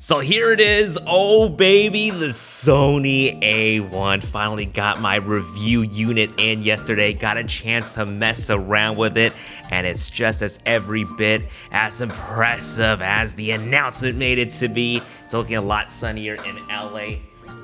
So here it is, oh baby, the Sony A1. Finally got my review unit in yesterday, got a chance to mess around with it, and it's just as every bit as impressive as the announcement made it to be. It's looking a lot sunnier in LA.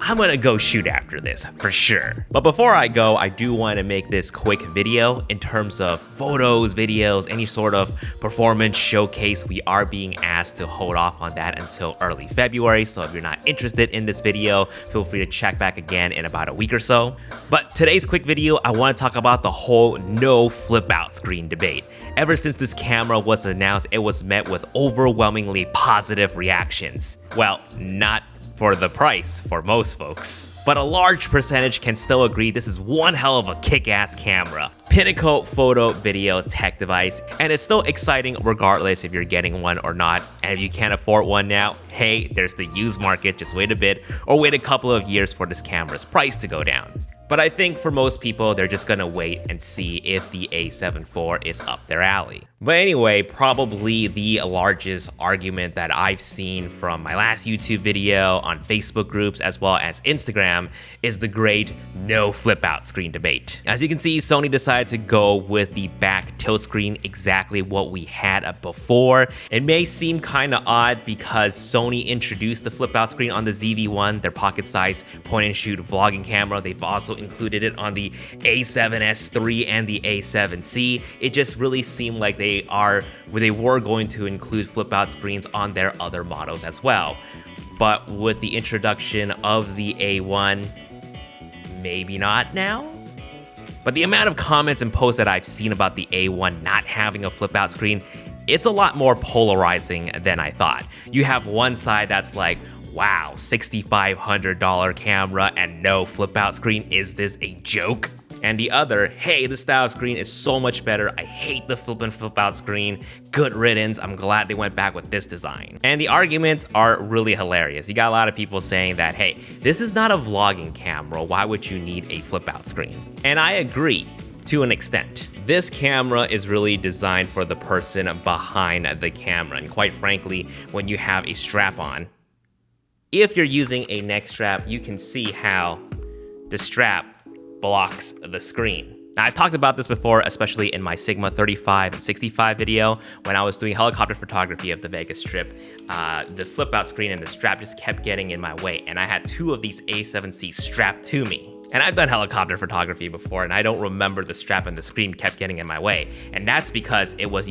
I'm gonna go shoot after this, for sure. But before I go, I do want to make this quick video in terms of photos, videos, any sort of performance showcase. We are being asked to hold off on that until early February, so if you're not interested in this video, feel free to check back again in about a week or so. But today's quick video, I want to talk about the whole no flip out screen debate. Ever since this camera was announced, it was met with overwhelmingly positive reactions. Well, not for the price for most folks. But a large percentage can still agree this is one hell of a kick-ass camera. Pinnacle photo video tech device, and it's still exciting regardless if you're getting one or not. And if you can't afford one now, hey, there's the used market, just wait a bit or wait a couple of years for this camera's price to go down. But I think for most people, they're just gonna wait and see if the A7 IV is up their alley. But anyway, probably the largest argument that I've seen from my last YouTube video, on Facebook groups, as well as Instagram, is the great no flip out screen debate. As you can see, Sony decided to go with the back tilt screen, exactly what we had before. It may seem kinda odd because Sony introduced the flip out screen on the ZV-1, their pocket-sized point-and-shoot vlogging camera. They've also included it on the A7S III and the A7C. It just really seemed like they were going to include flip out screens on their other models as well. But with the introduction of the A1, maybe not now? But the amount of comments and posts that I've seen about the A1 not having a flip out screen, it's a lot more polarizing than I thought. You have one side that's like, wow, $6,500 camera and no flip out screen, is this a joke? And the other, hey, the style screen is so much better, I hate the flip out screen, good riddance, I'm glad they went back with this design. And the arguments are really hilarious. You got a lot of people saying that, hey, this is not a vlogging camera, why would you need a flip out screen? And I agree, to an extent. This camera is really designed for the person behind the camera, and quite frankly, when you have a strap on, if you're using a neck strap, you can see how the strap blocks the screen. Now, I've talked about this before, especially in my Sigma 35 and 65 video when I was doing helicopter photography of the Vegas Strip. The flip out screen and the strap just kept getting in my way, and I had two of these A7C strapped to me. And I've done helicopter photography before, and I don't remember the strap and the screen kept getting in my way. And that's because I was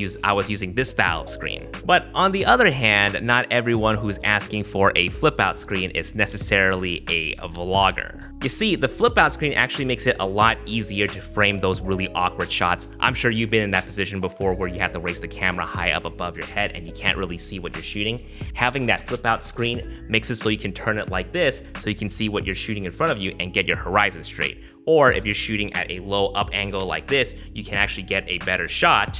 using this style of screen. But on the other hand, not everyone who's asking for a flip out screen is necessarily a vlogger. You see, the flip out screen actually makes it a lot easier to frame those really awkward shots. I'm sure you've been in that position before where you have to raise the camera high up above your head and you can't really see what you're shooting. Having that flip out screen makes it so you can turn it like this so you can see what you're shooting in front of you and get your horizon straight. Or if you're shooting at a low up angle like this, you can actually get a better shot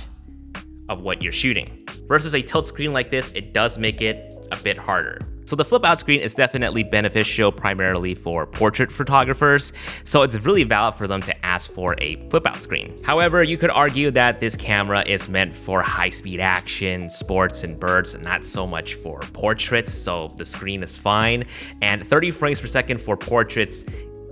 of what you're shooting. Versus a tilt screen like this, it does make it a bit harder. So the flip out screen is definitely beneficial primarily for portrait photographers, so it's really valid for them to ask for a flip out screen. However, you could argue that this camera is meant for high-speed action, sports, and birds, and not so much for portraits, so the screen is fine. And 30 frames per second for portraits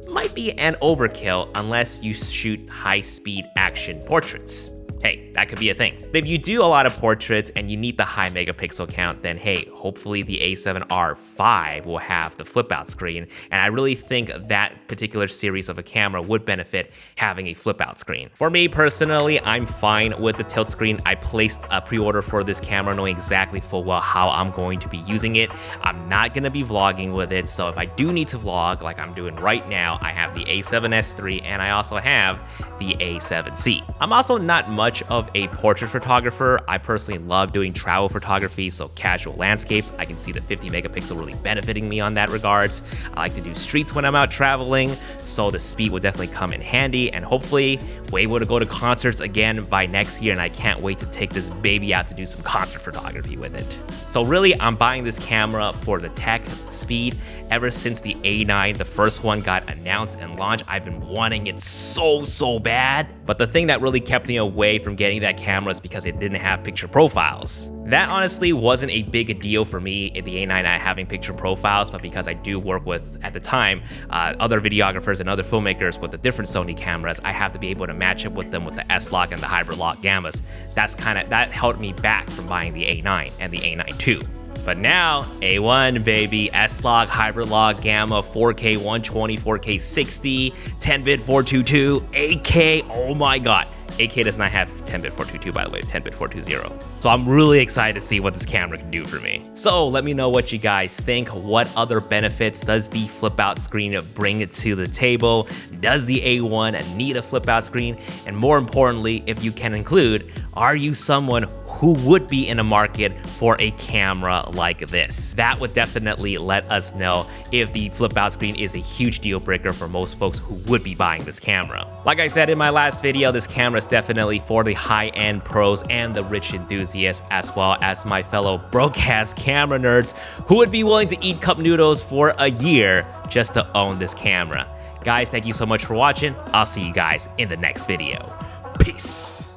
might be an overkill unless you shoot high-speed action portraits. Hey, that could be a thing. If you do a lot of portraits and you need the high megapixel count, then hey, hopefully the A7R5 will have the flip out screen. And I really think that particular series of a camera would benefit having a flip out screen. For me personally, I'm fine with the tilt screen. I placed a pre-order for this camera knowing exactly full well how I'm going to be using it. I'm not gonna be vlogging with it, so if I do need to vlog like I'm doing right now, I have the A7S III and I also have the A7C. I'm also not much of a portrait photographer. I personally love doing travel photography, so casual landscapes. I can see the 50 megapixel really benefiting me on that regards. I like to do streets when I'm out traveling, so the speed will definitely come in handy, and hopefully we're able to go to concerts again by next year, and I can't wait to take this baby out to do some concert photography with it. So really, I'm buying this camera for the tech, speed. Ever since the A9, the first one, got announced and launched, I've been wanting it so bad. But the thing that really kept me away from getting that camera is because it didn't have picture profiles. That honestly wasn't a big deal for me in the A9 not having picture profiles, but because I do work with, at the time, other videographers and other filmmakers with the different Sony cameras, I have to be able to match up with them with the S-Log and the Hybrid Log Gammas. That held me back from buying the A9 and the A9 II. But now, A1 baby, S-Log, Hybrid Log, Gamma, 4K 120, 4K 60, 10-bit 422, 8K, oh my god. 8K does not have 10-bit 422, by the way, 10-bit 420. So I'm really excited to see what this camera can do for me. So let me know what you guys think. What other benefits does the flip out screen bring it to the table? Does the A1 need a flip out screen? And more importantly, if you can include, are you someone who would be in a market for a camera like this? That would definitely let us know if the flip out screen is a huge deal breaker for most folks who would be buying this camera. Like I said in my last video, this camera is definitely for the high-end pros and the rich enthusiasts, as well as my fellow broke-ass camera nerds who would be willing to eat cup noodles for a year just to own this camera. Guys, thank you so much for watching. I'll see you guys in the next video. Peace.